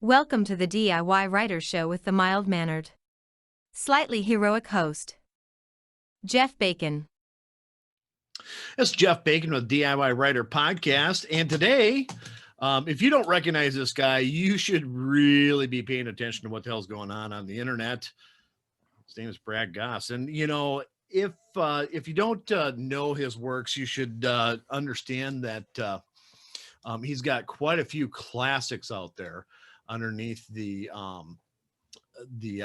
Welcome to the DIY Writer Show with the mild-mannered, slightly heroic host, Jeff Bacon. This is Jeff Bacon with DIY Writer Podcast. And today, if you don't recognize this guy, you should really be paying attention to what the hell's going on the internet. His name is Brad Gosse. And, you know, if you don't know his works, you should understand that he's got quite a few classics out there underneath the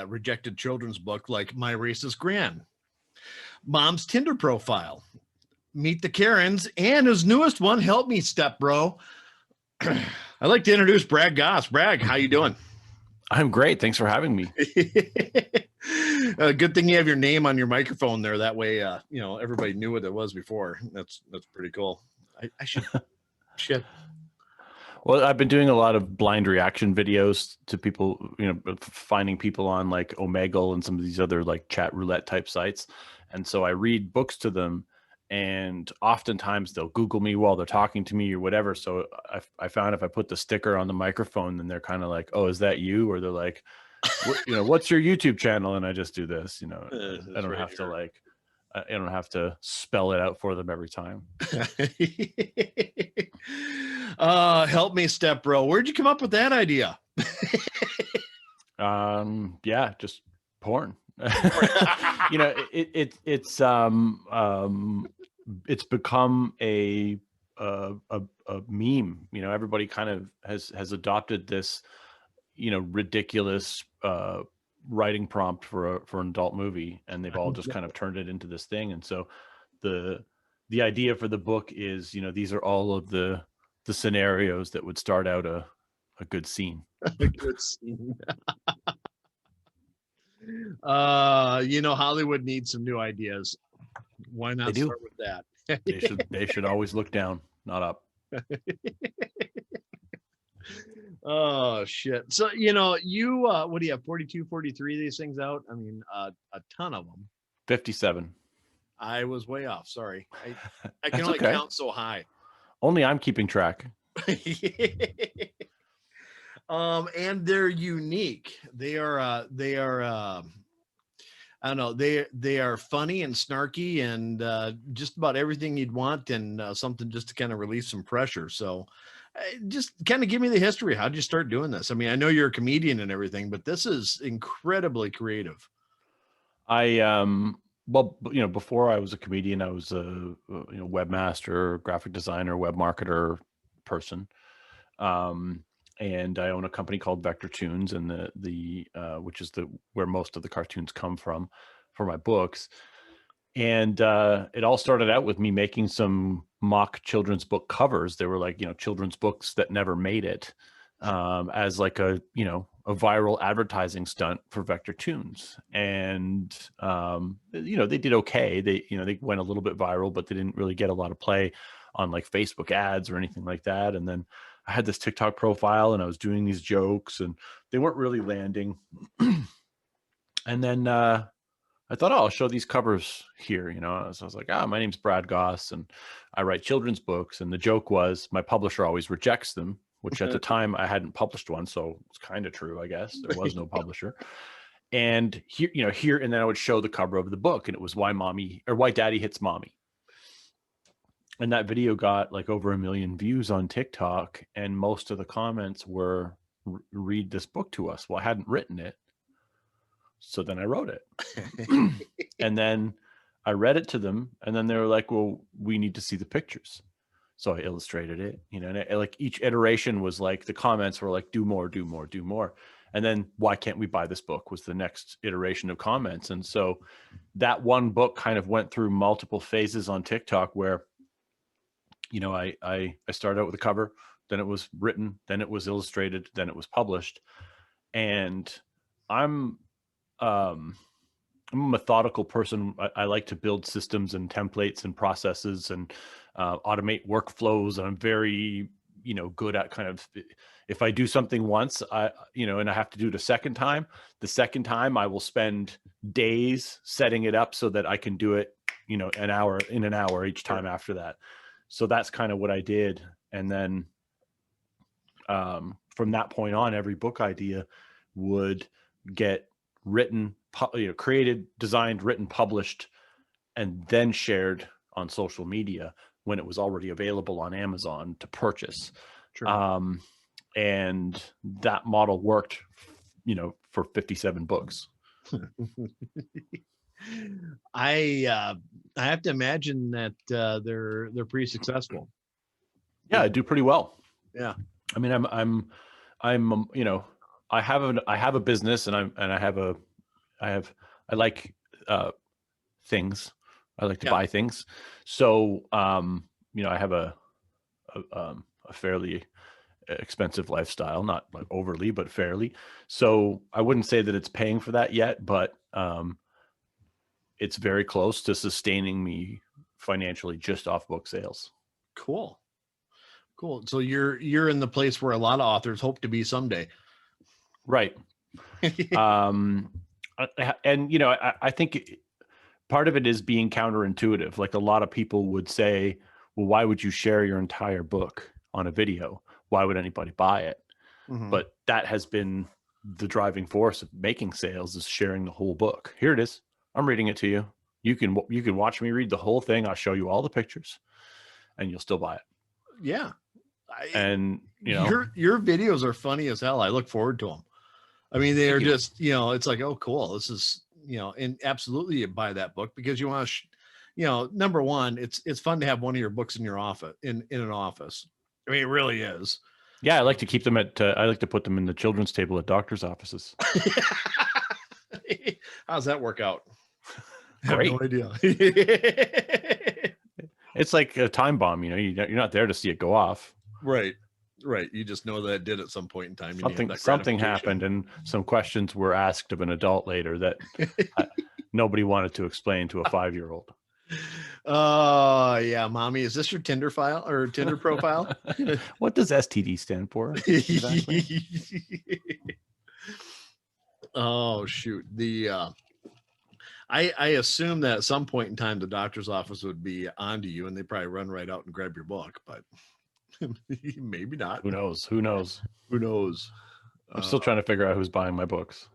rejected children's book, like My Racist Gran, Mom's Tinder Profile, Meet the Karens, and his newest one, Help Me Step Bro. I'd like to introduce Brad Gosse. Brad, how you doing? I'm great. Thanks for having me. Good thing you have your name on your microphone there. That way, you know, everybody knew what it was before. That's pretty cool. I should shit. Well, I've been doing a lot of blind reaction videos to people, you know, finding people on like Omegle and some of these other like chat roulette type sites. And so I read books to them, and oftentimes they'll Google me while they're talking to me or whatever. So I found if I put the sticker on the microphone, then they're kind of like, oh, is that you? Or they're like, you know, what's your YouTube channel? And I just do this, you know, I don't have to like, I don't have to spell it out for them every time. Help Me Step Bro. Where'd you come up with that idea? Yeah, just porn. You know, it's become a meme. You know, everybody kind of has adopted this, you know, ridiculous writing prompt for an adult movie, and they've all just kind of turned it into this thing. And so the idea for the book is, you know, these are all of the scenarios that would start out a good scene. A good scene. You know, Hollywood needs some new ideas. Why not start with that? They should always look down, not up. Oh shit. So, you know, you what do you have, 42, 43 of these things out? I mean, a ton of them. 57. I was way off. Sorry. I can only count so high. Only I'm keeping track. And they're unique. They are I don't know, they are funny and snarky and just about everything you'd want, and something just to kind of release some pressure. So just kind of give me the history. How'd you start doing this? I mean, I know you're a comedian and everything, but this is incredibly creative. Well, you know, before I was a comedian, I was a you know, webmaster, graphic designer, web marketer person. And I own a company called Vector Tunes, and which is where most of the cartoons come from for my books. And it all started out with me making some mock children's book covers. They were like, you know, children's books that never made it, as like a, you know, a viral advertising stunt for Vector Tunes. And you know, they did okay. They went a little bit viral, but they didn't really get a lot of play on like Facebook ads or anything like that. And then I had this TikTok profile, and I was doing these jokes, and they weren't really landing. And then I thought, oh, I'll show these covers here, you know. So I was like, my name's Brad Gosse, and I write children's books. And the joke was my publisher always rejects them, which at the time I hadn't published one. So it's kind of true, I guess. There was no publisher. And here, you know, and then I would show the cover of the book, and it was Why Daddy Hits Mommy. And that video got like over 1 million views on TikTok. And most of the comments were, read this book to us. Well, I hadn't written it. So then I wrote it. And then I read it to them. And then they were like, well, we need to see the pictures. So I illustrated it, you know, and like each iteration was like, the comments were like, do more, do more, do more. And then why can't we buy this book was the next iteration of comments. And so that one book kind of went through multiple phases on TikTok where, you know, I started out with a cover, then it was written, then it was illustrated, then it was published. And I'm a methodical person. I like to build systems and templates and processes and automate workflows. I'm very, you know, good at kind of, if I do something once, you know, and I have to do it a second time, the second time I will spend days setting it up so that I can do it, you know, in an hour each time after that. So that's kind of what I did. And then from that point on, every book idea would get written, created, designed, written, published, and then shared on social media when it was already available on Amazon to purchase. Sure. And that model worked, for 57 books. I have to imagine that they're pretty successful. Yeah, I do pretty well. Yeah. I mean, I have a business, and I like things. I like to buy things. So, I have a fairly expensive lifestyle, not like overly, but fairly. So I wouldn't say that it's paying for that yet, but it's very close to sustaining me financially just off book sales. Cool. So you're in the place where a lot of authors hope to be someday. Right. And I think part of it is being counterintuitive. Like, a lot of people would say, well, why would you share your entire book on a video? Why would anybody buy it? Mm-hmm. But that has been the driving force of making sales, is sharing the whole book. Here it is. I'm reading it to you. You can watch me read the whole thing. I'll show you all the pictures, and you'll still buy it. Yeah. And your videos are funny as hell. I look forward to them. I mean, they are just, it's like, oh, cool. This is, and absolutely you buy that book because you want to, number one, it's fun to have one of your books in your office, in an office. I mean, it really is. Yeah. I like to keep them I like to put them in the children's table at doctor's offices. How's that work out? Great. I have no idea. It's like a time bomb, you're not there to see it go off. Right. You just know that it did at some point in time. Something happened, and some questions were asked of an adult later that nobody wanted to explain to a 5-year-old. Oh, yeah. Mommy, is this your Tinder file or Tinder profile? What does STD stand for? Exactly? Oh, shoot. I assume that at some point in time, the doctor's office would be onto you, and they probably run right out and grab your book, but maybe not. Who knows? I'm still trying to figure out who's buying my books.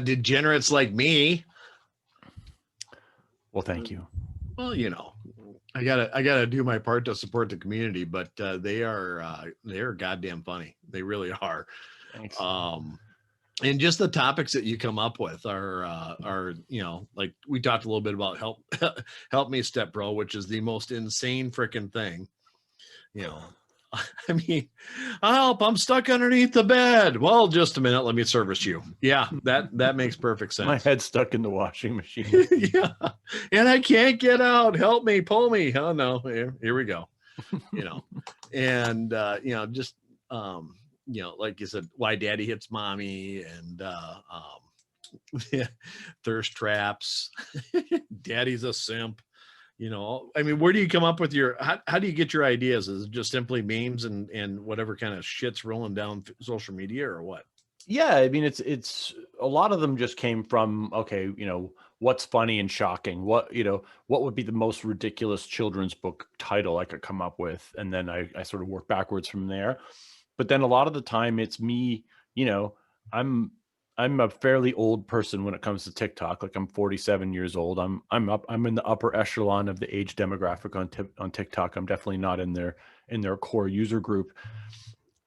Degenerates like me. Well, thank you. Well, I gotta do my part to support the community, but they are goddamn funny. They really are. Thanks. And just the topics that you come up with are like we talked a little bit about help me step bro, which is the most insane freaking thing. I mean, help, I'm stuck underneath the bed. Well, just a minute, let me service you. Yeah, that makes perfect sense. My head's stuck in the washing machine. Yeah, and I can't get out. Help me, pull me. Oh no, here we go. And just like you said, why daddy hits mommy, and thirst traps. Daddy's a simp. I mean, where do you come up with how do you get your ideas? Is it just simply memes and whatever kind of shit's rolling down social media, or what? Yeah, I mean, it's a lot of them just came from, okay, what's funny and shocking, what would be the most ridiculous children's book title I could come up with, and then I sort of work backwards from there. But then a lot of the time it's me, I'm a fairly old person when it comes to TikTok. Like, I'm 47 years old. I'm in the upper echelon of the age demographic on TikTok. I'm definitely not in their core user group.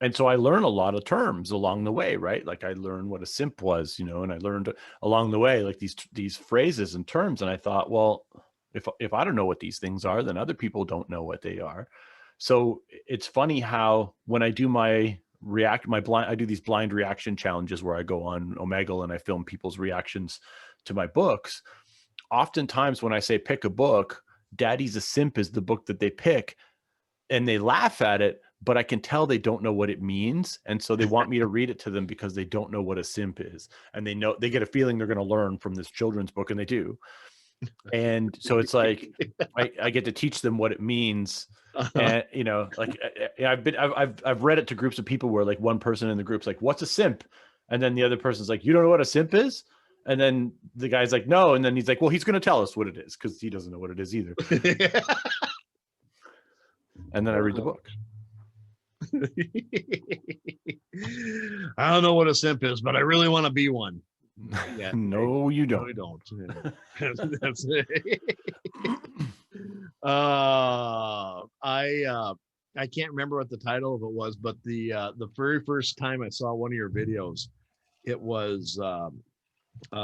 And so I learn a lot of terms along the way, right? Like, I learned what a simp was, and I learned along the way, like, these phrases and terms. And I thought, well, if I don't know what these things are, then other people don't know what they are. So it's funny how when I do I do these blind reaction challenges where I go on Omegle and I film people's reactions to my books. Oftentimes when I say pick a book, Daddy's a Simp is the book that they pick, and they laugh at it, but I can tell they don't know what it means. And so they want me to read it to them because they don't know what a simp is. And they get a feeling they're going to learn from this children's book, and they do. And so it's like, I get to teach them what it means. And like, I've read it to groups of people where, like, one person in the group's like, what's a simp? And then the other person's like, you don't know what a simp is? And then the guy's like, no. And then he's like, well, he's going to tell us what it is, because he doesn't know what it is either. And then I read the book. I don't know what a simp is, but I really want to be one. Yeah, No, you no, don't. we don't. Yeah. That's it. I can't remember what the title of it was, but the very first time I saw one of your videos, it was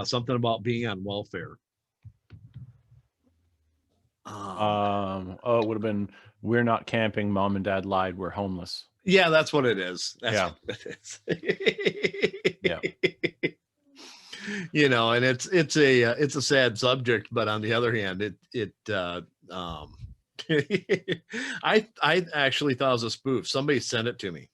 something about being on welfare. Oh, it would have been "We're not camping. Mom and Dad lied. We're homeless." Yeah, that's what it is. That's Yeah. what it is. Yeah. You know, and it's a sad subject, but on the other hand, I actually thought it was a spoof. Somebody sent it to me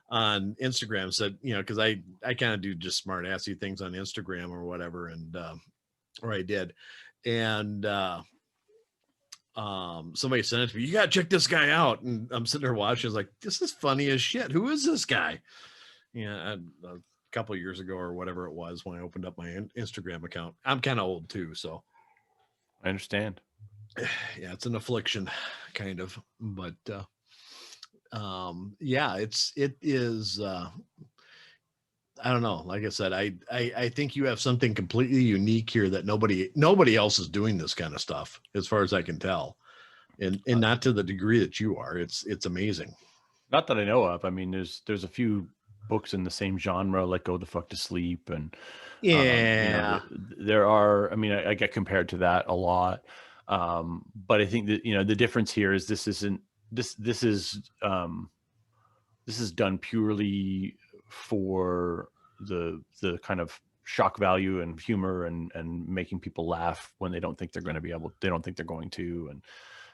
on Instagram, said, you know, because I kind of do just smart assy things on Instagram or whatever, and or I did, and somebody sent it to me. You gotta check this guy out, and I'm sitting there watching. I was like, this is funny as shit. Who is this guy? Yeah, a couple of years ago or whatever it was when I opened up my Instagram account. I'm kind of old too, so I understand. yeah, it's an affliction, kind of. But yeah, it is. I don't know. Like I said, I think you have something completely unique here that nobody else is doing this kind of stuff, as far as I can tell, and not to the degree that you are. It's amazing. Not that I know of. I mean, there's a few books in the same genre, like Go the Fuck to Sleep, and Yeah, there are. I mean, I get compared to that a lot, but I think that the difference here is this is done purely for the kind of shock value and humor and making people laugh when they don't think they're going to, and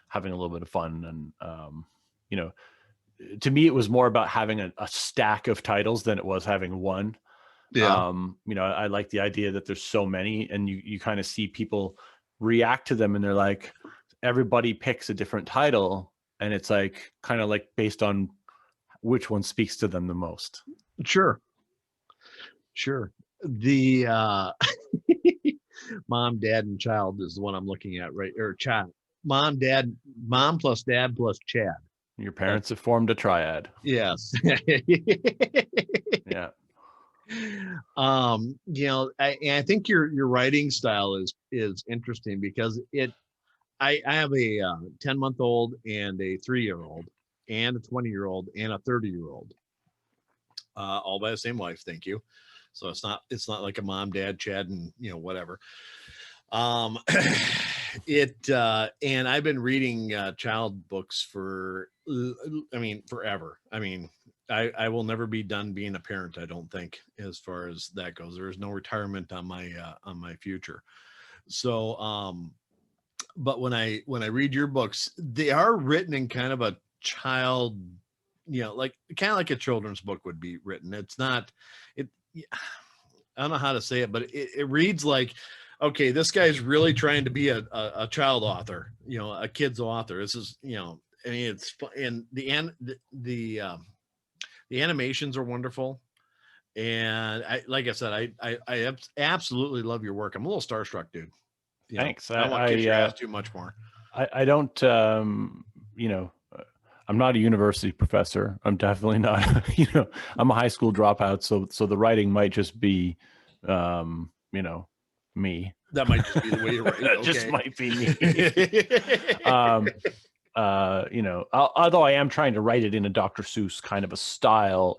having a little bit of fun. And to me, it was more about having a stack of titles than it was having one. yeah, I like the idea that there's so many, and you kind of see people react to them, and they're like, everybody picks a different title, and it's like kind of like based on which one speaks to them the most. sure. The mom, dad, and child is the one I'm looking at, right? Or child, mom plus dad plus Chad. Your parents have formed a triad. Yes. Yeah. I think your writing style is interesting because I have a 10-month-old and a 3-year-old and a 20-year-old and a 30-year-old, all by the same wife. Thank you. So it's not like a mom, dad, Chad, and whatever. And I've been reading child books forever. I will never be done being a parent, I don't think, as far as that goes. There is no retirement on my future. So but when I read your books, they are written in kind of a child, like kind of like a children's book would be written. It's not I don't know how to say it, but it reads like, okay, this guy's really trying to be a child author, a kid's author. This is, it's, and the animations are wonderful. And like I said, I absolutely love your work. I'm a little starstruck, dude. Thanks. I don't want to kiss your ass too much more. I don't, I'm not a university professor. I'm definitely not, I'm a high school dropout. So the writing might just be, me. That might just be the way you're writing. That just might be me. Although I am trying to write it in a Dr. Seuss kind of a style,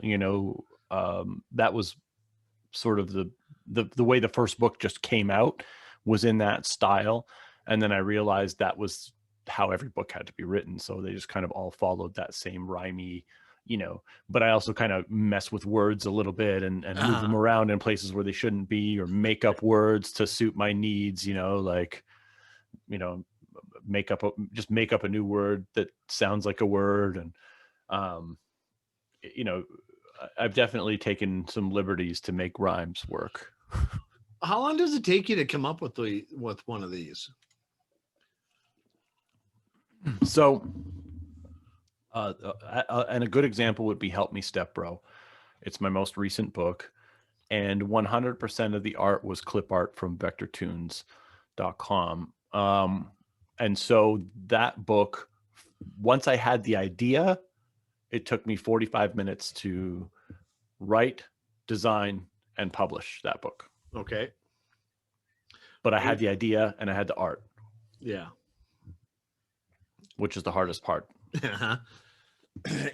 that was sort of the way the first book just came out, was in that style. And then I realized that was how every book had to be written. So they just kind of all followed that same rhymey, but I also kind of mess with words a little bit and move them around in places where they shouldn't be, or make up words to suit my needs, make up a new word that sounds like a word. And, I've definitely taken some liberties to make rhymes work. How long does it take you to come up with one of these? So, and a good example would be Help Me Step Bro. It's my most recent book, and 100% of the art was clip art from vectortunes.com. And so that book, once I had the idea, it took me 45 minutes to write, design, and publish that book. Okay. But I had the idea and I had the art. Yeah. Which is the hardest part.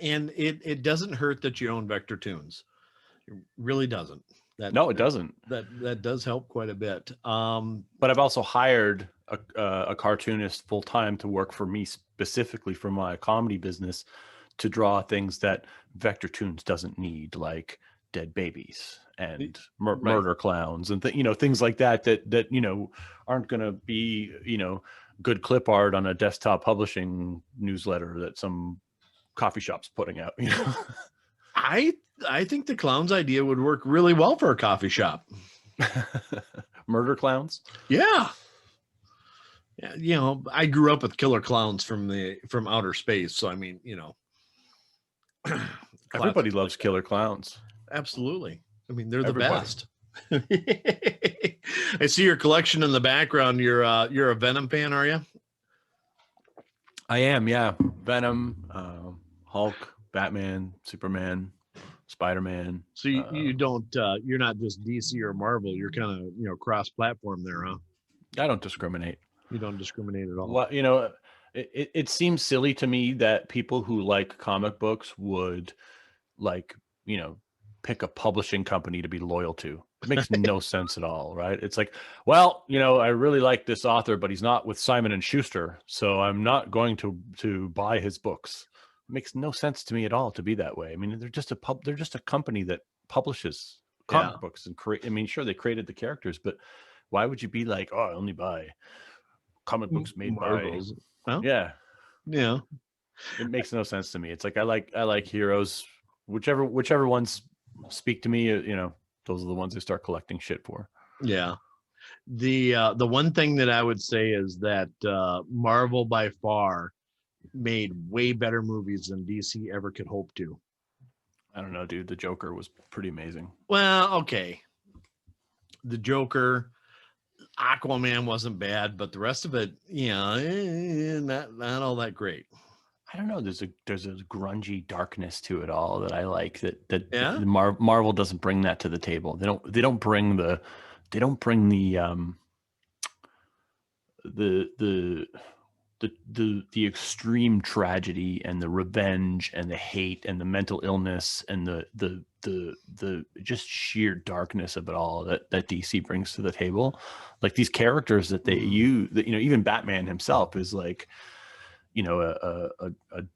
And it doesn't hurt that you own Vector Tunes. It really doesn't. No, it doesn't. That does help quite a bit. But I've also hired a cartoonist full time to work for me specifically for my comedy business to draw things that Vector Tunes doesn't need, like dead babies and murder clowns and things like that aren't going to be good clip art on a desktop publishing newsletter that some coffee shop's putting out. I think the clowns idea would work really well for a coffee shop. Murder clowns. Yeah. I grew up with killer clowns from outer space. So, I mean, everybody loves killer clowns. Absolutely. I mean, they're the best. I see your collection in the background. You're a Venom fan, are you? I am. Yeah. Venom, Hulk, Batman, Superman, Spider-Man. So you don't, you're not just DC or Marvel. You're kind of, cross-platform there, huh? I don't discriminate. You don't discriminate at all. Well, it seems silly to me that people who like comic books would pick a publishing company to be loyal to. It makes no sense at all, right? It's like, well, I really like this author, but he's not with Simon and Schuster, so I'm not going to buy his books. It makes no sense to me at all to be that way. I mean, they're just a company that publishes comic books and create. I mean, sure, they created the characters, but why would you be like, oh, I only buy comic books made Marvels. By yeah it makes no sense to me. It's like I like heroes, whichever ones speak to me, those are the ones I start collecting shit for. Yeah. The one thing that I would say is that Marvel by far made way better movies than DC ever could hope to. I don't know, dude. The Joker was pretty amazing. Well, okay. The Joker, Aquaman wasn't bad, but the rest of it, not all that great. I don't know. There's a grungy darkness to it all that I like. That Marvel doesn't bring that to the table. They don't bring the extreme tragedy and the revenge and the hate and the mental illness and the just sheer darkness of it all that DC brings to the table. Like these characters that they use, even Batman himself is like, a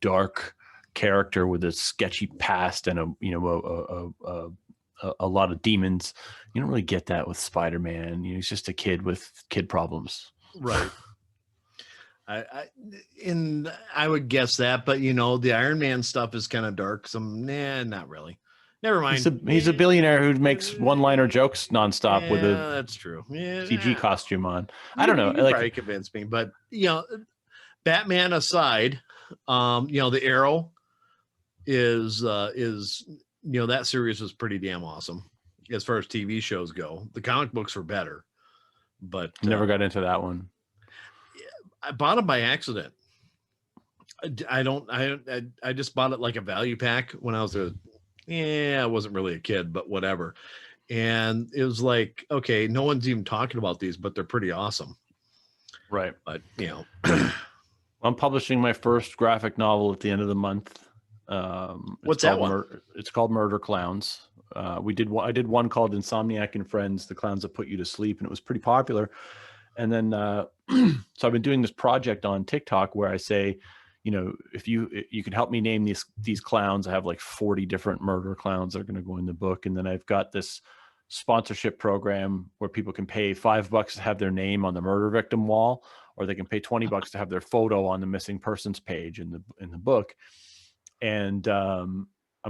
dark character with a sketchy past and a lot of demons. You don't really get that with Spider-Man. He's just a kid with kid problems. Right. I would guess that, but the Iron Man stuff is kind of dark. Not really. Never mind. He's a billionaire who makes one-liner jokes nonstop with a that's true. CG costume on. I don't know. You probably convinced me, but Batman aside, the Arrow is that series was pretty damn awesome as far as TV shows go. The comic books were better, but never got into that one. I bought them by accident. I just bought it like a value pack when I was I wasn't really a kid, but whatever. And it was like, okay, no one's even talking about these, but they're pretty awesome. Right. But I'm publishing my first graphic novel at the end of the month. What's that one? It's called Murder Clowns. I did one called Insomniac and Friends, the clowns that put you to sleep, and it was pretty popular. And then, so I've been doing this project on TikTok where I say, if you can help me name these clowns. I have like 40 different murder clowns that are going to go in the book. And then I've got this sponsorship program where people can pay $5 to have their name on the murder victim wall, or they can pay $20 to have their photo on the missing persons page in the book. And I'm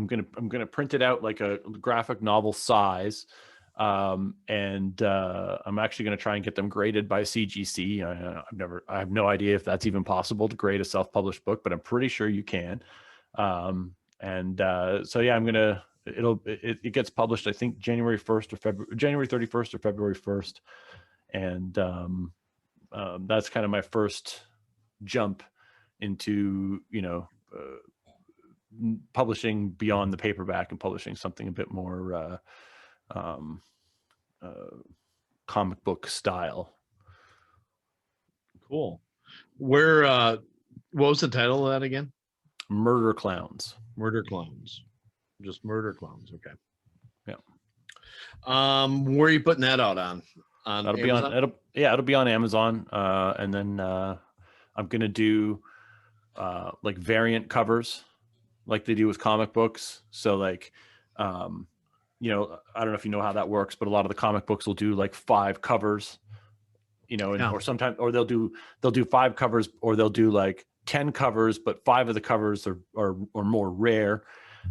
gonna print it out like a graphic novel size. I'm actually going to try and get them graded by CGC. I have no idea if that's even possible to grade a self-published book, but I'm pretty sure you can. So yeah, it gets published, I think January 31st or February 1st. And that's kind of my first jump into, publishing beyond the paperback and publishing something a bit more comic book style. Cool. Where what was the title of that again? Murder Clowns. Murder Clowns. Just Murder Clowns. Okay. Yeah. Where are you putting that out on? That'll Amazon? it'll be on Amazon. And then I'm gonna do like variant covers like they do with comic books. So like you know, I don't know if you know how that works, but a lot of the comic books will do like 5 covers, you know, and Yeah. or sometimes, or they'll do 5 covers, or they'll do like 10 covers, but 5 of the covers are more rare.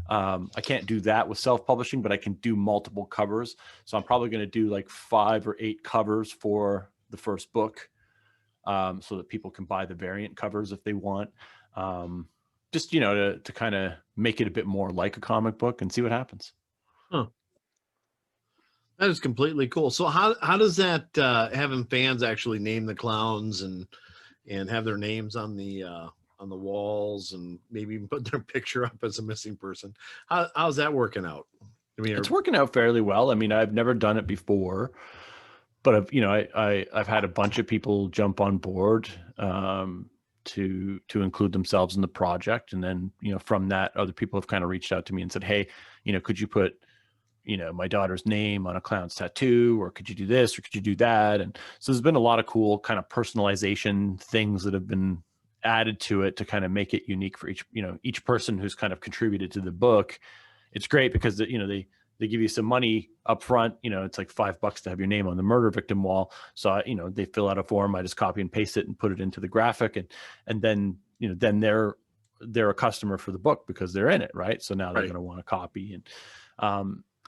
I can't do that with self-publishing, but I can do multiple covers. So I'm probably going to do like 5 or 8 covers for the first book, so that people can buy the variant covers if they want. Just, you know, to kind of make it a bit more like a comic book and see what happens. Huh. That is completely cool. So how does that having fans actually name the clowns and have their names on the walls and maybe even put their picture up as a missing person? How's that working out? I mean, It's working out fairly well. I mean, I've never done it before, but I've had a bunch of people jump on board to include themselves in the project, and then, you know, from that, other people have kind of reached out to me and said, hey, you know, could you put, you know, my daughter's name on a clown's tattoo, or could you do this, or could you do that? And so there's been a lot of cool kind of personalization things that have been added to it to kind of make it unique for each person who's kind of contributed to the book. It's great because, you know, they give you some money up front. You know, it's like $5 to have your name on the murder victim wall. So, you know, they fill out a form. I just copy and paste it and put it into the graphic, and then, you know, then they're a customer for the book because they're in it, right? So now they're Right. going to want a copy. And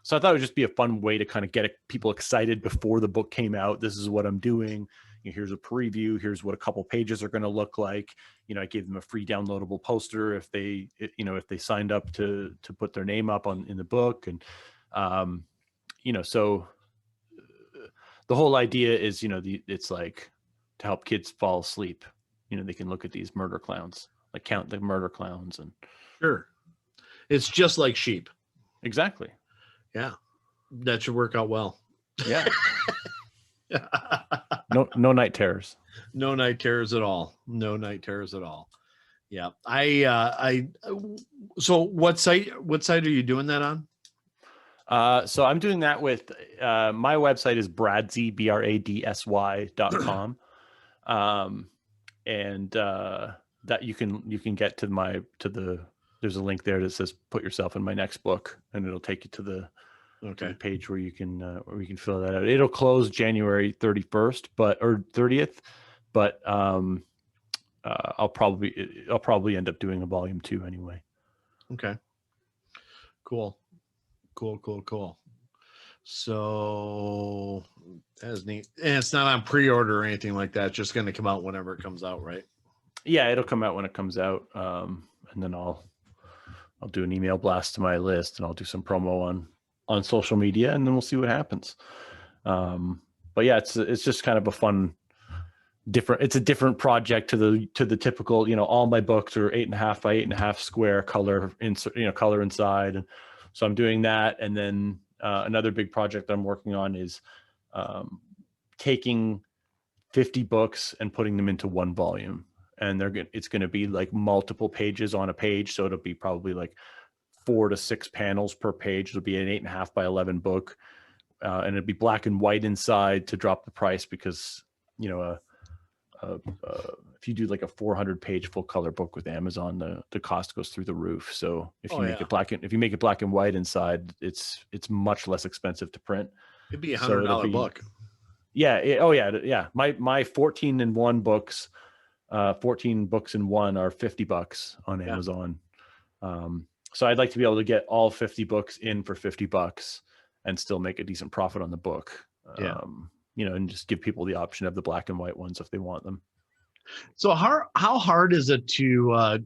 so I thought it would just be a fun way to kind of get people excited before the book came out. This is what I'm doing. You know, here's a preview. Here's what a couple pages are going to look like. You know, I gave them a free downloadable poster if they signed up to put their name up in the book. And, you know, so the whole idea is, you know, it's like to help kids fall asleep. You know, they can look at these murder clowns, like count the murder clowns. And sure, it's just like sheep. exactly. Yeah, that should work out well. Yeah. No night terrors. No night terrors at all. No night terrors at all. Yeah. So what site are you doing that on? So I'm doing that with my website is bradsy.com. And that you can get to there's a link there that says put yourself in my next book, and it'll take you to the page where you can fill that out. It'll close January 31st, or 30th, but I'll probably end up doing a volume 2 anyway. Okay. Cool. So that is neat. And it's not on pre-order or anything like that. It's just going to come out whenever it comes out, right? Yeah, it'll come out when it comes out. And then I'll do an email blast to my list, and I'll do some promo on social media, and then we'll see what happens. But yeah, it's just kind of a fun, it's a different project to the typical, you know, all my books are 8.5 by 8.5 square color inside. And so I'm doing that. And then another big project that I'm working on is taking 50 books and putting them into one volume. And it's going to be like multiple pages on a page. So it'll be probably like 4 to 6 panels per page. It'll be an 8.5 by 11 book. And it'll be black and white inside to drop the price, because, you know, if you do like a 400-page full color book with Amazon, the cost goes through the roof. So if you make it black and white inside, it's much less expensive to print. It'd be $100 book. Yeah. Yeah. My 14 in one books, 14 books in one are $50 on Amazon. So I'd like to be able to get all 50 books in for $50 and still make a decent profit on the book. You know, and just give people the option of the black and white ones if they want them. So how hard is it to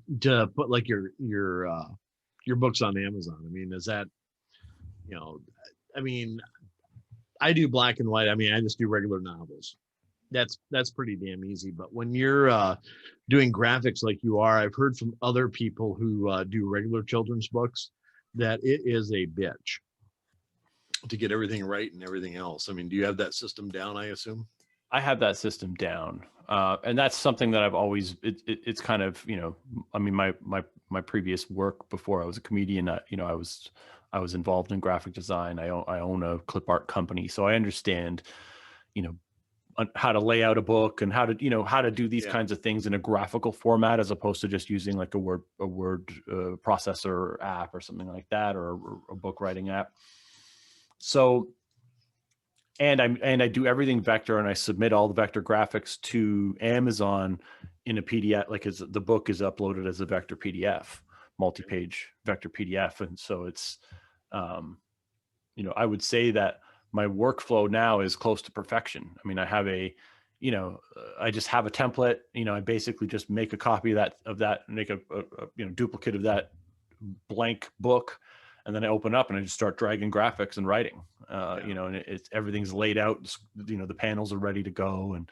put like your books on Amazon? I mean, is that, you know, I mean, I do black and white. I mean, I just do regular novels. That's pretty damn easy. But when you're doing graphics like you are, I've heard from other people who do regular children's books that it is a bitch to get everything right and everything else. I mean, do you have that system down, I assume? I have that system down, and that's something that I've always. It's kind of, I mean, my previous work before I was a comedian. I was involved in graphic design. I own a clip art company, so I understand, you know, how to lay out a book and how to do these kinds of things in a graphical format, as opposed to just using like a word processor app or something like that, or a book writing app. So. And I do everything vector, and I submit all the vector graphics to Amazon in a PDF. Like, the book is uploaded as a vector PDF, multi-page vector PDF, and so it's, I would say that my workflow now is close to perfection. I mean, I have I just have a template. I basically just make a copy of that, make a duplicate of that blank book. And then I open up and I just start dragging graphics and writing, and it's everything's laid out. The panels are ready to go, and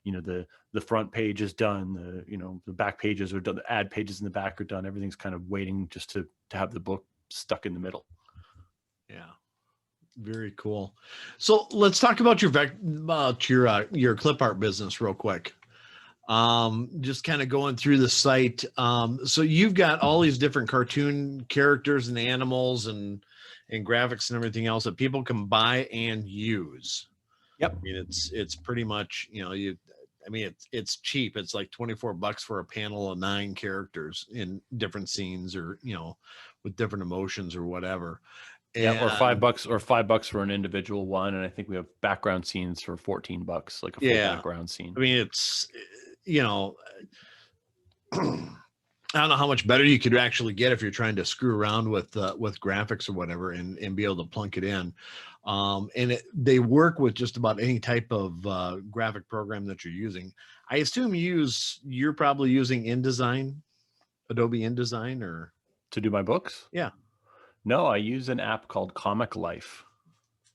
the front page is done. The back pages are done. The ad pages in the back are done. Everything's kind of waiting just to have the book stuck in the middle. Yeah, very cool. So let's talk about your clip art business real quick. Just kind of going through the site. So you've got all these different cartoon characters and animals and graphics and everything else that people can buy and use. Yep. I mean, it's pretty much, it's cheap. It's like $24 for a panel of 9 characters in different scenes, or, with different emotions or whatever. Yeah, or $5 for an individual one. And I think we have background scenes for $14, like a full background scene. I mean, it's, I don't know how much better you could actually get if you're trying to screw around with graphics or whatever, and be able to plunk it in. And they work with just about any type of graphic program that you're using. I assume you're probably using InDesign, Adobe InDesign, or to do my books. Yeah. No, I use an app called Comic Life.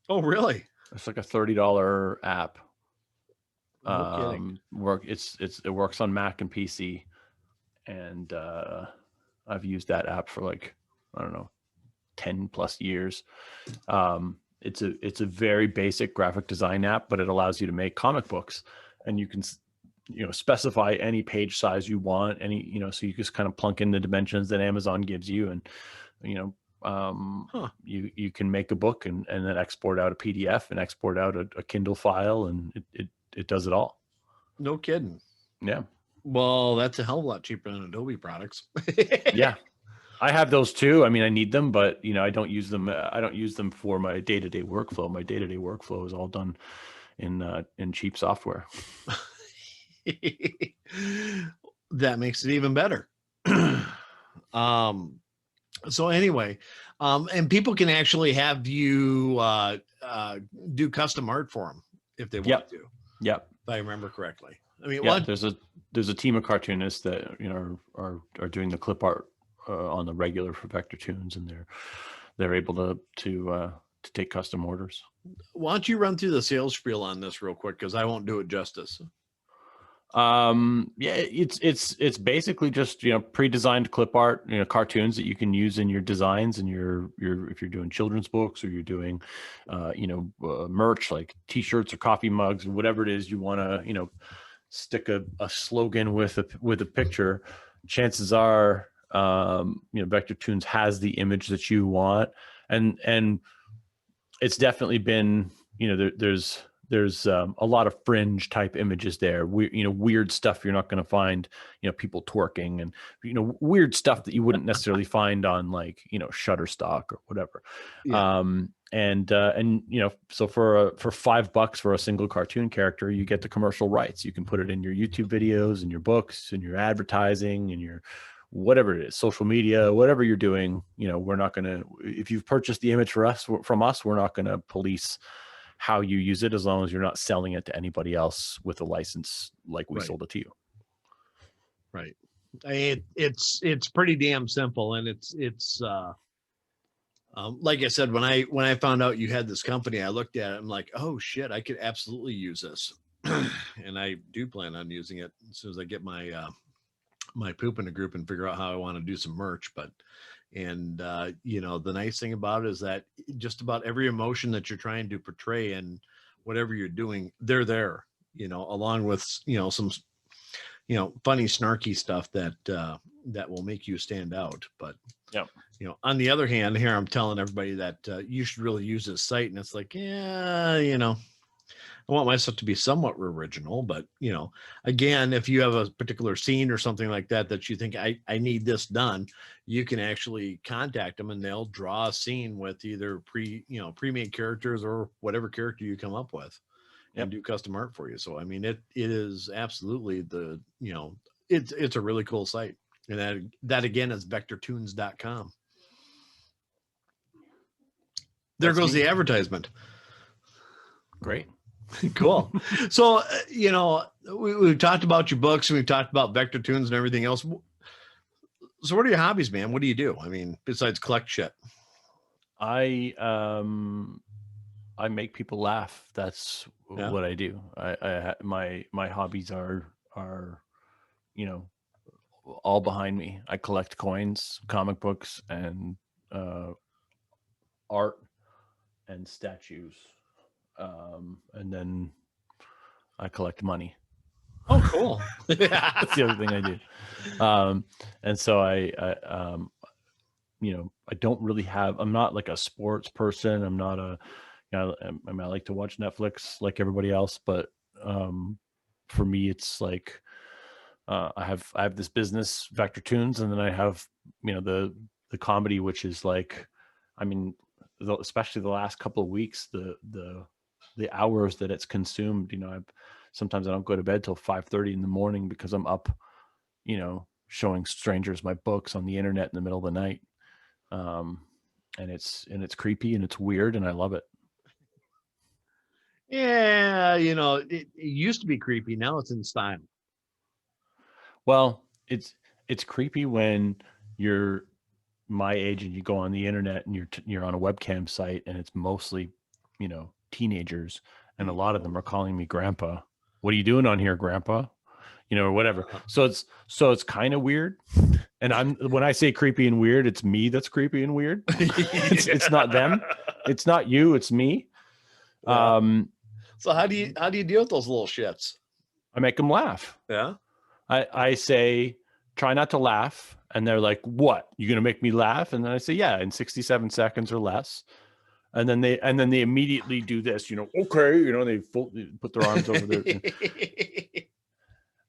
Oh, really? It's like a $30 app. No kidding. It works on Mac and PC, and I've used that app for, like, I don't know, 10 plus years. It's a very basic graphic design app, but it allows you to make comic books, and you can specify any page size you want, so you just kind of plunk in the dimensions that Amazon gives you, and you can make a book and then export out a PDF and export out a Kindle file, and it does it all. No kidding. Yeah. Well, that's a hell of a lot cheaper than Adobe products. Yeah. I have those too. I mean, I need them, but I don't use them. I don't use them for my day-to-day workflow. My day-to-day workflow is all done in cheap software. That makes it even better. So anyway, and people can actually have you do custom art for them if they want to. Yep. If I remember correctly. I mean, there's a team of cartoonists that are doing the clip art on the regular for Vector Tunes, and they're able to take custom orders. Why don't you run through the sales spiel on this real quick, because I won't do it justice. It's basically just pre-designed clip art, cartoons that you can use in your designs, and if you're doing children's books, or you're doing merch like t-shirts or coffee mugs or whatever it is you want to stick a slogan with a picture. Chances are Vector Tunes has the image that you want, and it's definitely been there's a lot of fringe type images there. Weird stuff you're not going to find, people twerking, and weird stuff that you wouldn't necessarily find on, like, Shutterstock or whatever. Yeah. So for $5 for a single cartoon character, you get the commercial rights. You can put it in your YouTube videos, and your books, and your advertising, and your whatever it is, social media, whatever you're doing. We're not going to, if you've purchased the image from us, we're not going to police how you use it, as long as you're not selling it to anybody else with a license like we sold it to you. Right. It's pretty damn simple, and it's like I said, when I found out you had this company, I looked at it, I'm like, oh shit, I could absolutely use this. and I do plan on using it as soon as I get my my poop in a group and figure out how I want to do some merch. But you know, the nice thing about it is that just about every emotion that you're trying to portray and whatever you're doing, they're there, you know, along with, you know, some, you know, funny, snarky stuff that that will make you stand out. But Yeah. you know, on the other hand, here I'm telling everybody that you should really use this site, and it's like, yeah, you know, I want my stuff to be somewhat original, but you know, again, if you have a particular scene or something like that that you think I need this done, you can actually contact them and they'll draw a scene with either pre-made characters or whatever character you come up with and do custom art for you. So I mean, it is absolutely the, you know, it's a really cool site. And that again is vectortunes.com. There goes the advertisement. Great. Cool. So, you know, we've talked about your books and we've talked about Vector Tunes and everything else. So what are your hobbies, man? What do you do? I mean, besides collect shit? I make people laugh. That's what I do. My hobbies are, you know, all behind me. I collect coins, comic books, and art and statues. And then I collect money. Oh, cool. That's the other thing I do. And so I you know, I don't really have, I'm not like a sports person. I'm not a, you know, I mean, I like to watch Netflix like everybody else, but for me, it's like, I have this business, Vector Tunes, and then I have, you know, the comedy, which is like, I mean, especially the last couple of weeks, the hours that it's consumed, you know, sometimes I don't go to bed till 5:30 in the morning because I'm up, you know, showing strangers my books on the internet in the middle of the night. And it's creepy and it's weird and I love it. Yeah, you know, it used to be creepy. Now it's in style. Well, it's creepy when you're my age and you go on the internet and you're on a webcam site and it's mostly, you know, teenagers, and a lot of them are calling me grandpa. What are you doing on here, grandpa? You know, or whatever. So it's kind of weird. And when I say creepy and weird, it's me that's creepy and weird. It's not them. It's not you. It's me. Yeah. So how do you deal with those little shits? I make them laugh. Yeah. I say, try not to laugh. And they're like, what? You're going to make me laugh? And then I say, yeah, in 67 seconds or less. And then they immediately do this, you know, okay. You know, they put their arms over their,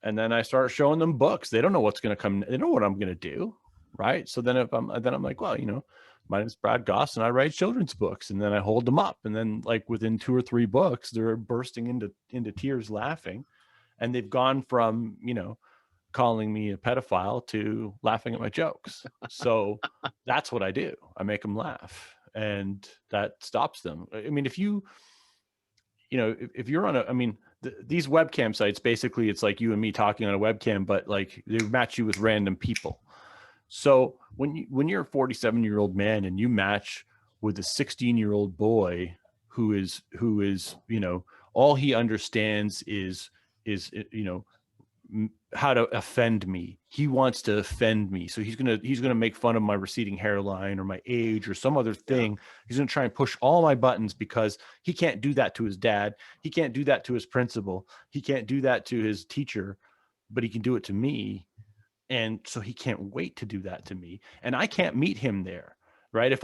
and then I start showing them books. They don't know what's going to come. They don't know what I'm going to do. Right. So then I'm like, well, you know, my name is Brad Gosse and I write children's books. And then I hold them up. And then like within 2 or 3 books, they're bursting into tears laughing. And they've gone from, you know, calling me a pedophile to laughing at my jokes. So that's what I do. I make them laugh, and that stops them. I mean, if you know, if you're on these webcam sites, basically it's like you and me talking on a webcam, but like they match you with random people. So when you're a 47-year-old man and you match with a 16-year-old boy who is, you know, all he understands is, you know, how to offend me. He wants to offend me. So he's going to make fun of my receding hairline or my age or some other thing. Yeah. He's going to try and push all my buttons because he can't do that to his dad. He can't do that to his principal. He can't do that to his teacher, but he can do it to me. And so he can't wait to do that to me. And I can't meet him there. Right. If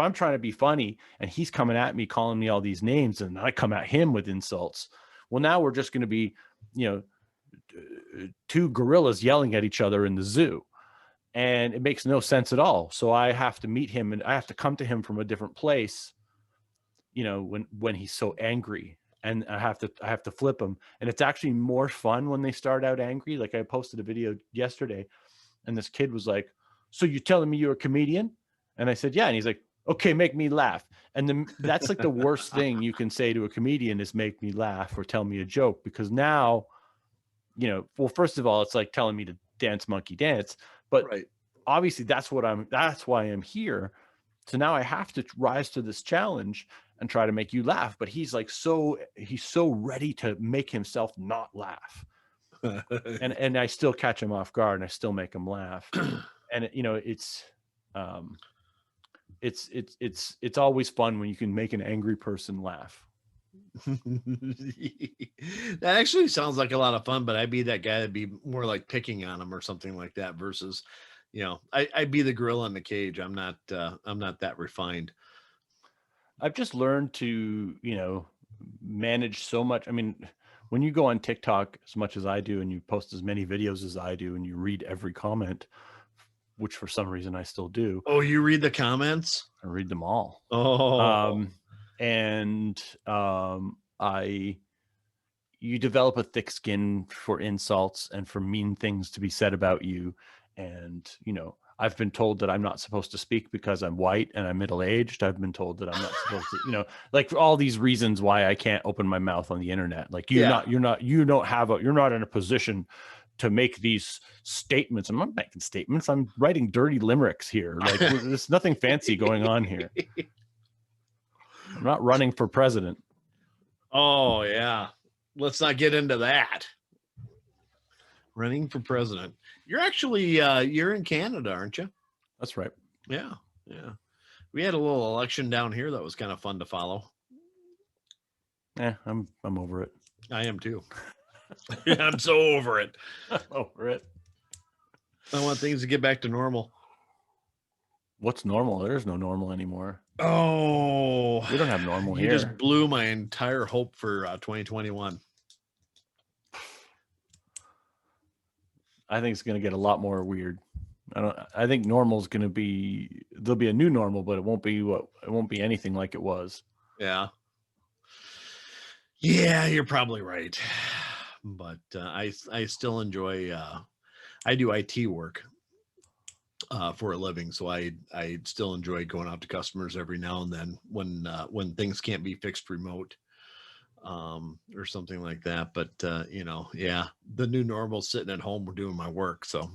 I'm trying to be funny and he's coming at me, calling me all these names, and I come at him with insults, well, now we're just going to be, you know, 2 gorillas yelling at each other in the zoo, and it makes no sense at all. So I have to meet him and I have to come to him from a different place, you know, when he's so angry, and I have to flip him. And it's actually more fun when they start out angry. Like I posted a video yesterday and this kid was like, so you're telling me you're a comedian? And I said, yeah. And he's like, okay, make me laugh. And then that's like the worst thing you can say to a comedian is make me laugh or tell me a joke, because now, you know, well, first of all, it's like telling me to dance, monkey dance, but right. Obviously that's why I'm here. So now I have to rise to this challenge. and try to make you laugh, but he's so ready to make himself not laugh. And I still catch him off guard and I still make him laugh. And it's always fun when you can make an angry person laugh. That actually sounds like a lot of fun, but I'd be that guy that'd be more like picking on him or something like that versus, I'd be the gorilla in the cage. I'm not that refined. I've just learned to, manage so much. I mean, when you go on TikTok as much as I do, and you post as many videos as I do, and you read every comment, which for some reason I still do. Oh, you read the comments? I read them all. Oh, You develop a thick skin for insults and for mean things to be said about you. And, I've been told that I'm not supposed to speak because I'm white and I'm middle-aged. I've been told that I'm not supposed to, like for all these reasons why I can't open my mouth on the internet. Like you're not in a position to make these statements. I'm not making statements. I'm writing dirty limericks here. Like there's nothing fancy going on here. I'm not running for president. Oh yeah. Let's not get into that. Running for president. You're actually, you're in Canada, aren't you? That's right. Yeah. Yeah. We had a little election down here that was kind of fun to follow. Yeah, I'm over it. I am too. I'm so over it. Over it. I want things to get back to normal. What's normal? There's no normal anymore. Oh, we don't have normal here. You just blew my entire hope for 2021. I think it's going to get a lot more weird. I think normal is going to be, there'll be a new normal, but it won't be anything like it was. Yeah. Yeah, you're probably right. But I still enjoy, I do IT work for a living. So I still enjoy going out to customers every now and then when things can't be fixed remote. Or something like that. But, yeah, the new normal sitting at home, we're doing my work. So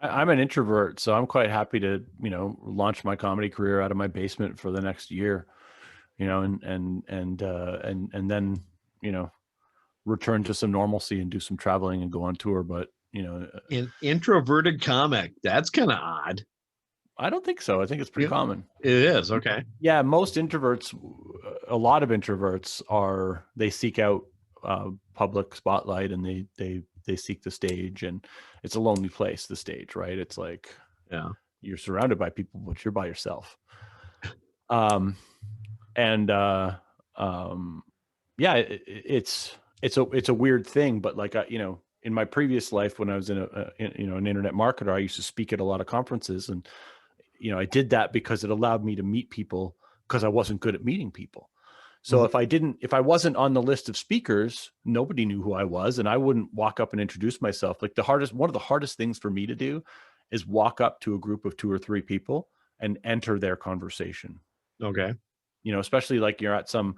I'm an introvert, so I'm quite happy to, launch my comedy career out of my basement for the next year, and then, return to some normalcy and do some traveling and go on tour. But, an introverted comic, that's kind of odd. I don't think so. I think it's pretty common. It is. Okay. Yeah. Most introverts, a lot of introverts they seek out public spotlight and they seek the stage, and it's a lonely place, the stage, right? It's like, yeah, you're surrounded by people, but you're by yourself. Yeah, it's a weird thing, but like, in my previous life, when I was an internet marketer, I used to speak at a lot of conferences, and I did that because it allowed me to meet people, because I wasn't good at meeting people. So if I wasn't on the list of speakers, nobody knew who I was, and I wouldn't walk up and introduce myself. Like one of the hardest things for me to do is walk up to a group of 2 or 3 people and enter their conversation. Okay. Especially like you're at some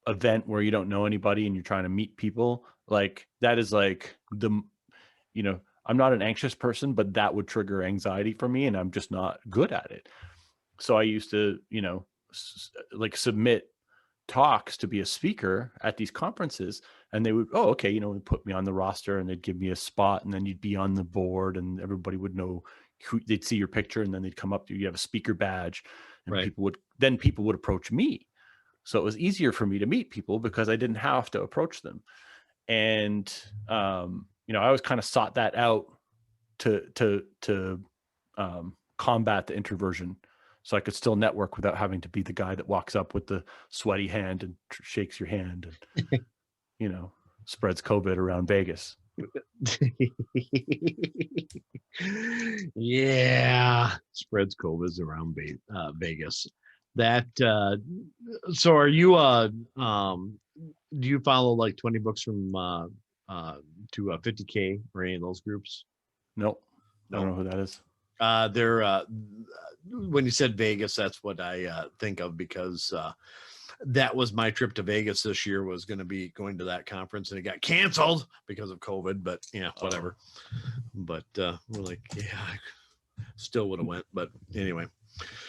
event where you don't know anybody and you're trying to meet people. Like that is like I'm not an anxious person, but that would trigger anxiety for me, and I'm just not good at it. So I used to, like submit talks to be a speaker at these conferences, and they would, put me on the roster, and they'd give me a spot, and then you'd be on the board, and everybody would know who, they'd see your picture, and then they'd come up to you, you have a speaker badge, and right. people would approach me. So it was easier for me to meet people because I didn't have to approach them. And, I always kind of sought that out to combat the introversion, so I could still network without having to be the guy that walks up with the sweaty hand and shakes your hand and, spreads COVID around Vegas. Yeah, spreads COVID around Vegas. That so are you do you follow like 20 books from to 50K or any of those groups? Nope. I don't know who that is. They're when you said Vegas, that's what I think of, because that was my trip to Vegas this year, was going to be going to that conference, and it got canceled because of COVID, but yeah, whatever. But we're like, yeah, I still would have went, but anyway.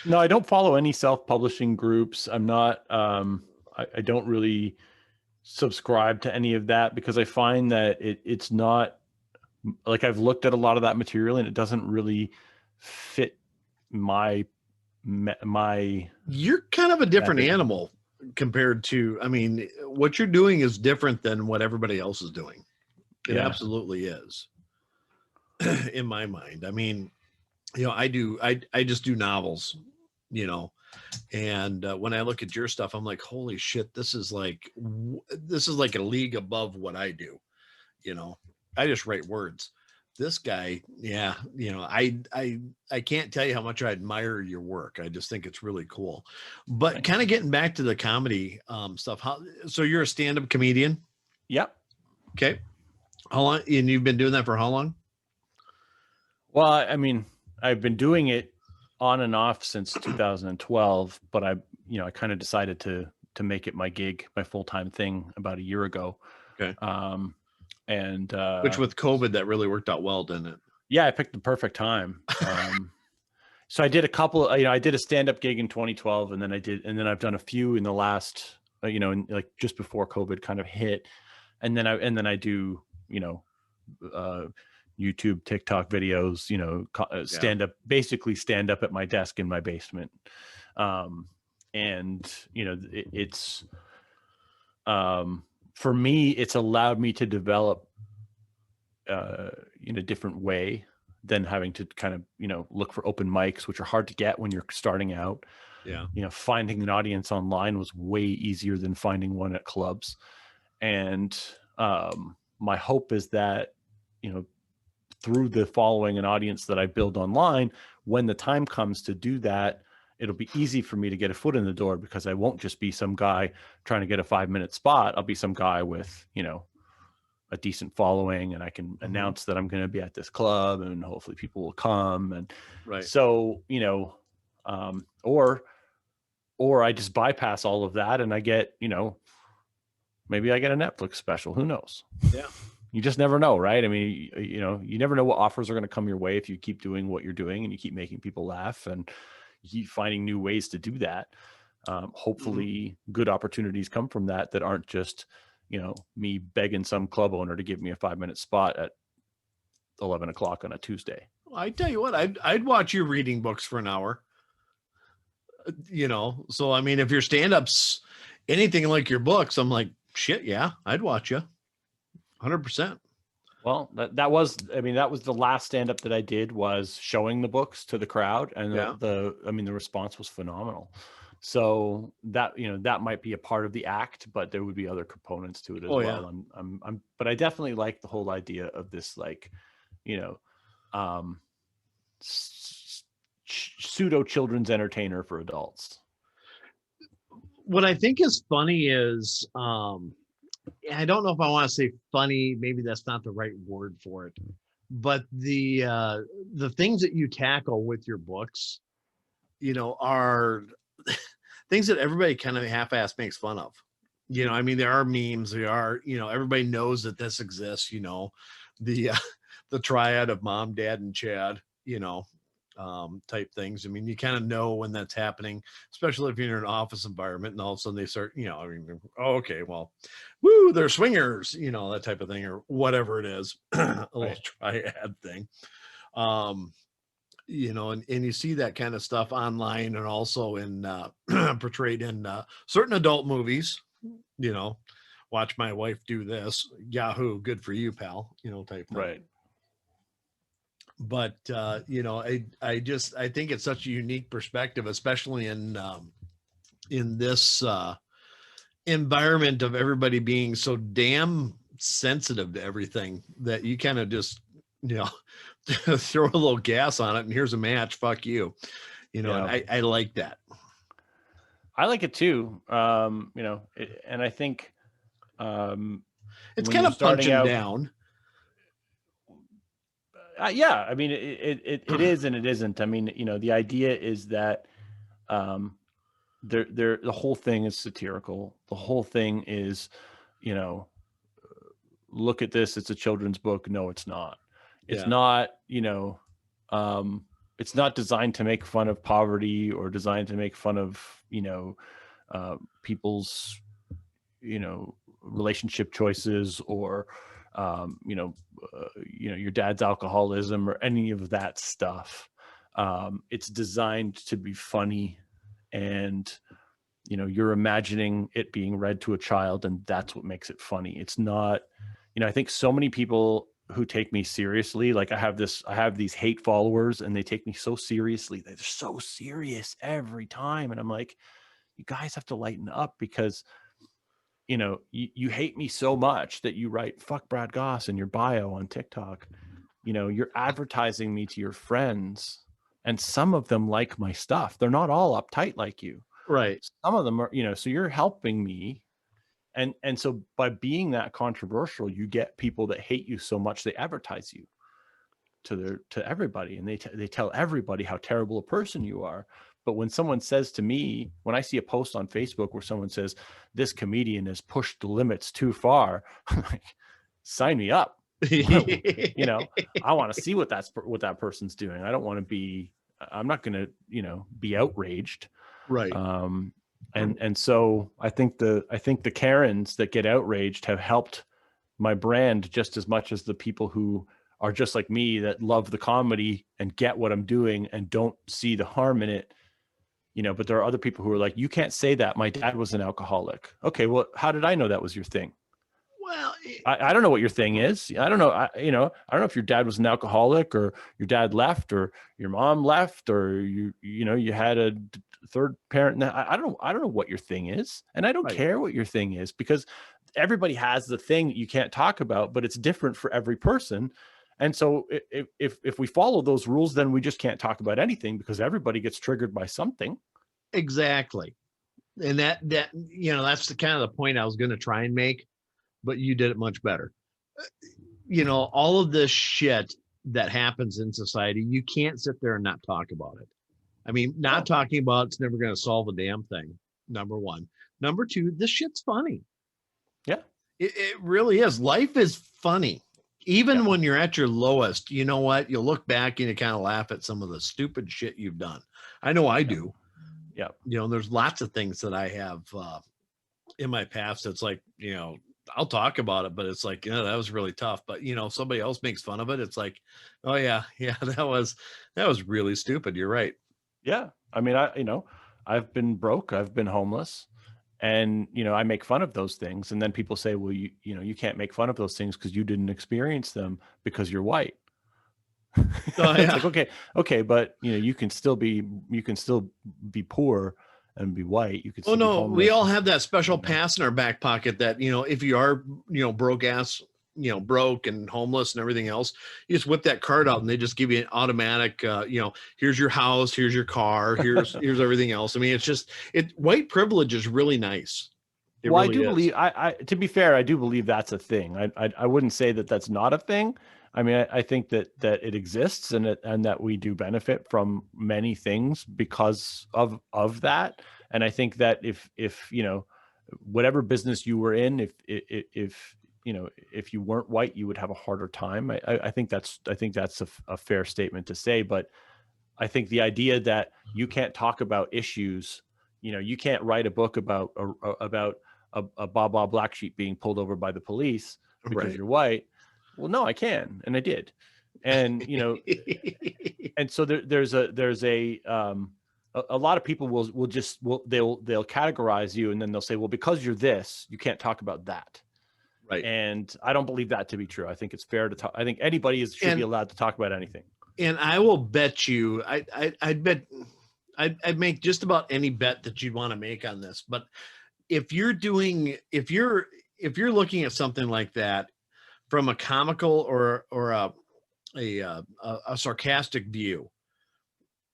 No, I don't follow any self-publishing groups. I'm not, I don't really subscribe to any of that because I find that it's not like I've looked at a lot of that material and it doesn't really fit my You're kind of a different method. animal compared to, I mean, what you're doing is different than what everybody else is doing. It Yeah. absolutely is. In my mind. I mean, you know, I just do novels, you know, and when I look at your stuff, I'm like, holy shit, this is like a league above what I do. You know, I just write words. This guy, yeah, you know, I can't tell you how much I admire your work. I just think it's really cool. But kind of getting back to the comedy stuff. So you're a stand-up comedian? Yep. Okay. How long? And you've been doing that for how long? Well, I mean, I've been doing it on and off since 2012, but I kind of decided to make it my gig, my full-time thing about a year ago. Okay. And which with COVID, that really worked out well, didn't it? Yeah, I picked the perfect time. So I did a couple, I did a stand-up gig in 2012 and then I've done a few in the last, like just before COVID kind of hit. And then I do, YouTube, TikTok videos, stand up, basically stand up at my desk in my basement. And it's for me, it's allowed me to develop in a different way than having to kind of, look for open mics, which are hard to get when you're starting out. Yeah. Finding an audience online was way easier than finding one at clubs. And my hope is that, through the following and audience that I build online, when the time comes to do that, it'll be easy for me to get a foot in the door because I won't just be some guy trying to get a 5-minute spot. I'll be some guy with, a decent following, and I can announce that I'm going to be at this club and hopefully people will come. And right. So, or I just bypass all of that and I get, maybe I get a Netflix special. Who knows? Yeah. You just never know, right? I mean, you never know what offers are going to come your way if you keep doing what you're doing and you keep making people laugh and you keep finding new ways to do that. Hopefully good opportunities come from that aren't just, me begging some club owner to give me a 5-minute spot at 11 o'clock on a Tuesday. I tell you what, I'd watch you reading books for an hour. So I mean, if your stand-up's anything like your books, I'm like, shit, yeah, I'd watch you 100%. Well, that was the last stand-up that I did, was showing the books to the crowd, and the response was phenomenal. So that, that might be a part of the act, but there would be other components to it as well. Yeah. But I definitely like the whole idea of this, like, pseudo children's entertainer for adults. What I think is funny is, I don't know if I want to say funny, maybe that's not the right word for it, but the things that you tackle with your books, are things that everybody kind of half-ass makes fun of. I mean, there are memes, there are, everybody knows that this exists, the triad of mom, dad, and Chad, type things. I mean, you kind of know when that's happening, especially if you're in an office environment and all of a sudden they start, oh, okay, well, woo, they're swingers, that type of thing, or whatever it is, a little triad thing. And you see that kind of stuff online and also in portrayed in certain adult movies, watch my wife do this, Yahoo, good for you, pal, type thing. Right. But I think it's such a unique perspective, especially in this environment of everybody being so damn sensitive to everything, that you kind of just throw a little gas on it and here's a match, fuck you, and I like that. I like it too. And I think it's kind of punching down. Yeah, I mean, it is and it isn't. I mean, the idea is that the whole thing is satirical. The whole thing is, look at this, it's a children's book. No, it's not. It's not, it's not designed to make fun of poverty or designed to make fun of, people's, relationship choices or, your dad's alcoholism or any of that stuff. It's designed to be funny, and you're imagining it being read to a child, and that's what makes it funny. It's not, I think so many people who take me seriously, like I have these hate followers, and they take me so seriously. They're so serious every time. And I'm like, you guys have to lighten up, because you hate me so much that you write "fuck Brad Gosse" in your bio on TikTok. You're advertising me to your friends, and some of them like my stuff. They're not all uptight like you. Right. Some of them are, so you're helping me. And so by being that controversial, you get people that hate you so much, they advertise you to everybody, and they tell everybody how terrible a person you are. But when someone says to me, when I see a post on Facebook where someone says, this comedian has pushed the limits too far, I'm like, sign me up. I want to see what that person's doing. I don't want to be, I'm not going to, be outraged. Right. And so I think the Karens that get outraged have helped my brand just as much as the people who are just like me, that love the comedy and get what I'm doing and don't see the harm in it. But there are other people who are like, you can't say that. My dad was an alcoholic. Okay, well, how did I know that was your thing? Well, I don't know what your thing is. I don't know. I don't know if your dad was an alcoholic, or your dad left, or your mom left, or you had a third parent. I don't know what your thing is. And I don't care what your thing is, because everybody has the thing that you can't talk about, but it's different for every person. And so if we follow those rules, then we just can't talk about anything, because everybody gets triggered by something. Exactly. And that's the kind of the point I was going to try and make, but you did it much better. All of this shit that happens in society, you can't sit there and not talk about it. I mean, not talking about it's never going to solve a damn thing. Number one. Number two, this shit's funny. Yeah. It really is. Life is funny. Even when you're at your lowest, you know what? You'll look back and you kind of laugh at some of the stupid shit you've done. I know I do. Yeah. There's lots of things that I have in my past that's like, I'll talk about it, but it's like, that was really tough. But somebody else makes fun of it. It's like, oh yeah, that was really stupid. You're right. Yeah. I mean, I've been broke, I've been homeless, and I make fun of those things. And then people say, well, you can't make fun of those things because you didn't experience them because you're white. It's like, okay, but you can still be poor and be white. You could still be homeless. We all have that special pass in our back pocket that if you are broke and homeless and everything else, you just whip that card out and they just give you an automatic here's your house, here's your car, here's everything else. I mean, white privilege is really nice. I do believe, to be fair, I do believe that's a thing. I wouldn't say that that's not a thing. I mean, I think that it exists, and that we do benefit from many things because of that. And I think that if whatever business you were in, if you weren't white, you would have a harder time. I think that's a fair statement to say. But I think the idea that you can't talk about issues, you can't write a book about a Baba black sheep being pulled over by the police because you're white. Well, no, I can, and I did, and and so there's a lot of people they'll categorize you, and then they'll say, well, because you're this, you can't talk about that. Right. And I don't believe that to be true. I think it's fair to talk. I think anybody should be allowed to talk about anything. And I will bet you, I'd make just about any bet that you'd want to make on this. But if you're looking at something like that from a comical or a sarcastic view,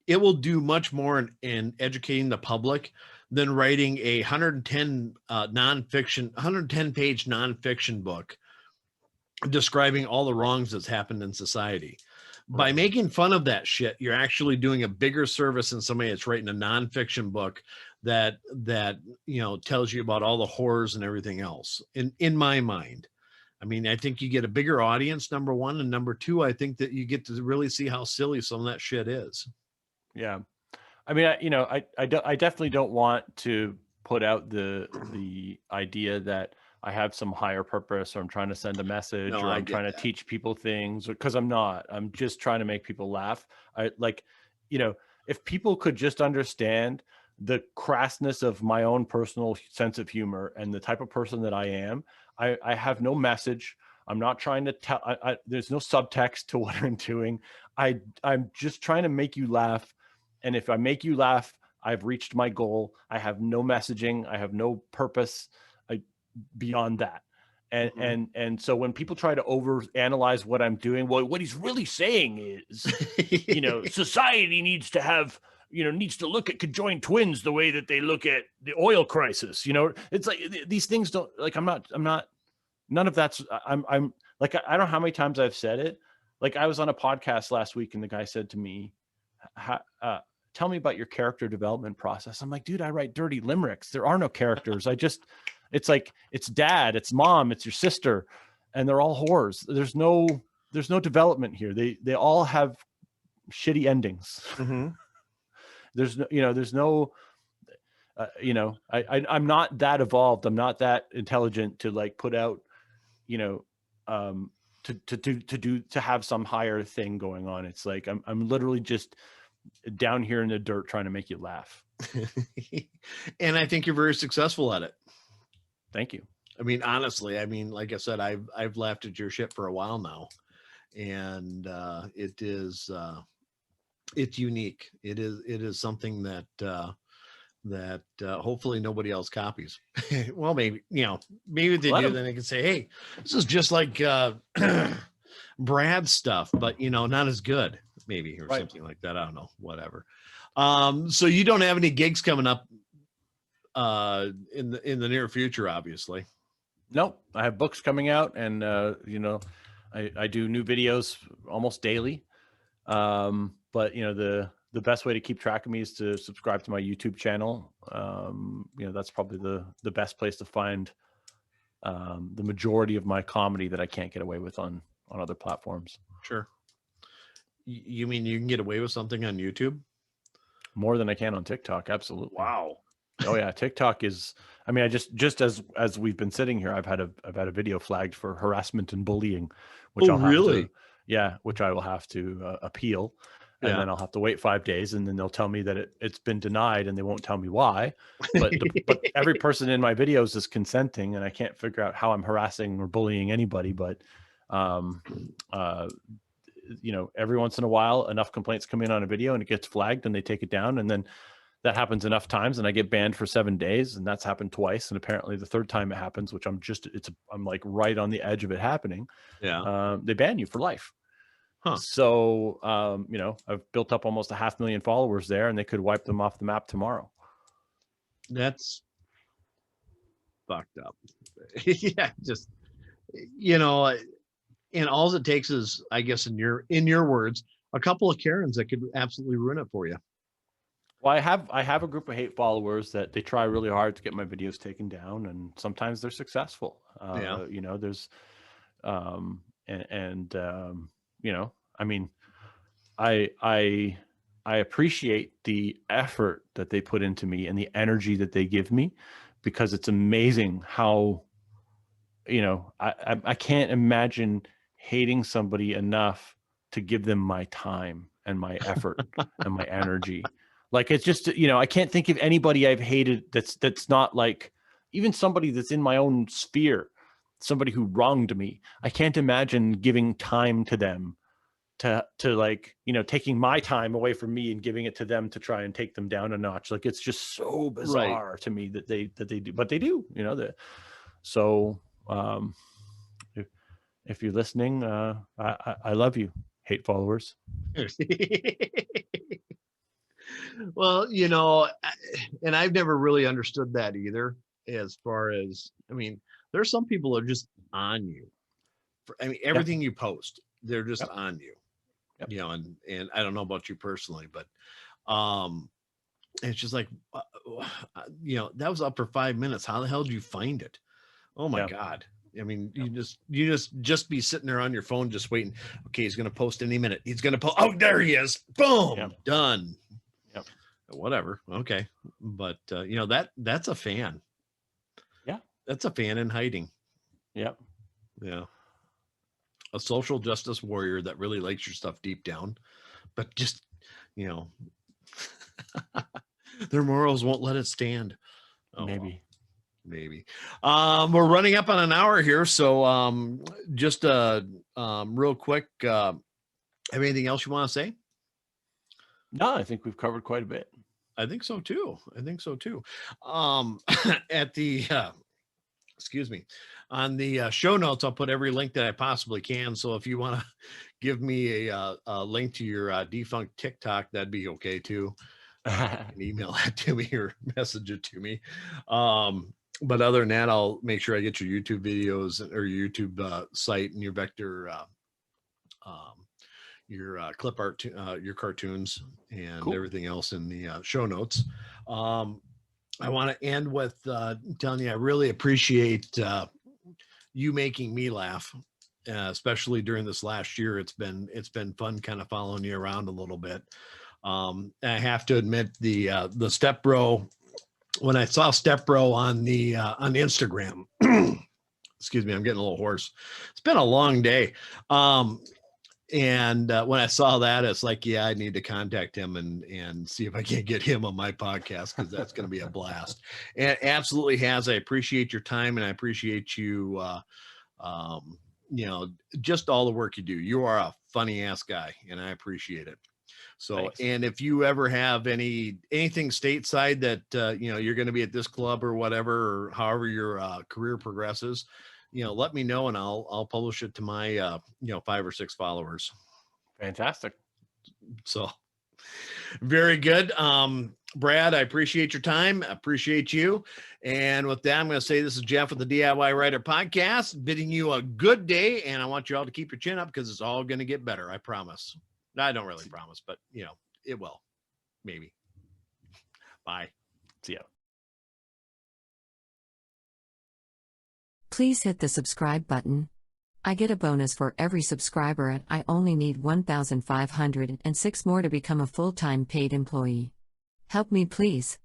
it will do much more in educating the public than writing a 110 page nonfiction book describing all the wrongs that's happened in society. By making fun of that shit, you're actually doing a bigger service than somebody that's writing a nonfiction book that tells you about all the horrors and everything else. In my mind, I mean, I think you get a bigger audience, number one, and number two, I think that you get to really see how silly some of that shit is. Yeah. I mean, I definitely don't want to put out the idea that I have some higher purpose, or I'm trying to send a message, No, or I I'm get trying to that. teach people things, because I'm not. I'm just trying to make people laugh. I like, if people could just understand the crassness of my own personal sense of humor and the type of person that I am, I have no message. I'm not trying to tell. There's no subtext to what I'm doing. I'm just trying to make you laugh. And if I make you laugh, I've reached my goal. I have no messaging. I have no purpose beyond that. And so when people try to over analyze what I'm doing, well, what he's really saying is, society needs to have, needs to look at conjoined twins the way that they look at the oil crisis. It's like these things don't, like, I'm not, none of that's, I'm like, I don't know how many times I've said it. Like, I was on a podcast last week and the guy said to me, tell me about your character development process. I'm like, dude, I write dirty limericks. There are no characters. It's like, it's dad, it's mom, it's your sister, and they're all whores. There's no development here. They all have shitty endings. Mm-hmm. I'm not that evolved. I'm not that intelligent to like put out, to have some higher thing going on. It's like, I'm literally just down here in the dirt trying to make you laugh. And I think you're very successful at it. Thank you. I mean, honestly, like I said, I've laughed at your shit for a while now, and it's unique. It is something that hopefully nobody else copies. Well, maybe if they do, then they can say, hey, this is just like Brad's stuff, but not as good, maybe, or something like that. I don't know, whatever. So you don't have any gigs coming up in the near future, obviously. Nope. I have books coming out, and I do new videos almost daily. But the best way to keep track of me is to subscribe to my YouTube channel. That's probably the best place to find the majority of my comedy that I can't get away with on other platforms. Sure. You mean you can get away with something on YouTube more than I can on TikTok? Absolutely. Wow. Oh yeah, TikTok is. I mean, I just as we've been sitting here, I've had a video flagged for harassment and bullying, which I'll have to, which I will have to appeal, and then I'll have to wait 5 days, and then they'll tell me that it's been denied, and they won't tell me why. But every person in my videos is consenting, and I can't figure out how I'm harassing or bullying anybody. But every once in a while, enough complaints come in on a video, and it gets flagged, and they take it down, and then that happens enough times and I get banned for 7 days, and that's happened twice. And apparently the third time it happens, which I'm like right on the edge of it happening. Yeah. They ban you for life. Huh. So, I've built up almost 500,000 followers there, and they could wipe them off the map tomorrow. That's fucked up. Yeah. Just, and all it takes is, I guess, in your words, a couple of Karens that could absolutely ruin it for you. Well, I have a group of hate followers that they try really hard to get my videos taken down, and sometimes they're successful. There's, I mean, I appreciate the effort that they put into me and the energy that they give me, because it's amazing how, I can't imagine hating somebody enough to give them my time and my effort and my energy. Like, it's just, I can't think of anybody I've hated that's not like, even somebody that's in my own sphere, somebody who wronged me. I can't imagine giving time to them to like, taking my time away from me and giving it to them to try and take them down a notch. Like, it's just so bizarre to me that they do, but they do, so if you're listening, I love you, hate followers. Well, and I've never really understood that either, as far as, I mean, there's some people that are just on you. Everything you post, they're just on you, and I don't know about you personally, but it's just like, that was up for 5 minutes. How the hell did you find it? Oh my God. I mean, you just be sitting there on your phone, just waiting. Okay, he's going to post any minute. He's going to post. Oh, there he is. Boom, Yep. done. Yep. Whatever. Okay, but that's a fan. Yeah, that's a fan in hiding. Yep. Yeah, a social justice warrior that really likes your stuff deep down, but just their morals won't let it stand. Oh, maybe. Maybe. We're running up on an hour here, so just real quick, have anything else you want to say? No, I think we've covered quite a bit. I think so too. At the excuse me, on the show notes, I'll put every link that I possibly can. So if you want to give me a link to your defunct TikTok, that'd be okay too. You can email that to me or message it to me. But other than that, I'll make sure I get your YouTube videos or your YouTube site and your vector, your clip art, your cartoons, and everything else in the show notes. I want to end with telling you I really appreciate you making me laugh, especially during this last year. It's been fun kind of following you around a little bit. I have to admit the Step Bro. When I saw Step Bro on Instagram, excuse me, I'm getting a little hoarse. It's been a long day. And when I saw that, it's like, yeah, I need to contact him and see if I can't get him on my podcast, because that's going to be a blast. And it absolutely has. I appreciate your time, and I appreciate you, just all the work you do. You are a funny ass guy, and I appreciate it. So, thanks. And if you ever have anything stateside that, you're going to be at this club or whatever, or however your career progresses, let me know, and I'll publish it to my, 5 or 6 followers. Fantastic. So very good. Brad, I appreciate your time. I appreciate you. And with that, I'm going to say this is Jeff with the DIY Writer Podcast, bidding you a good day. And I want you all to keep your chin up, because it's all going to get better. I promise. I don't really promise, but it will. Maybe. Bye. See ya. Please hit the subscribe button. I get a bonus for every subscriber, and I only need 1,506 more to become a full-time paid employee. Help me, please.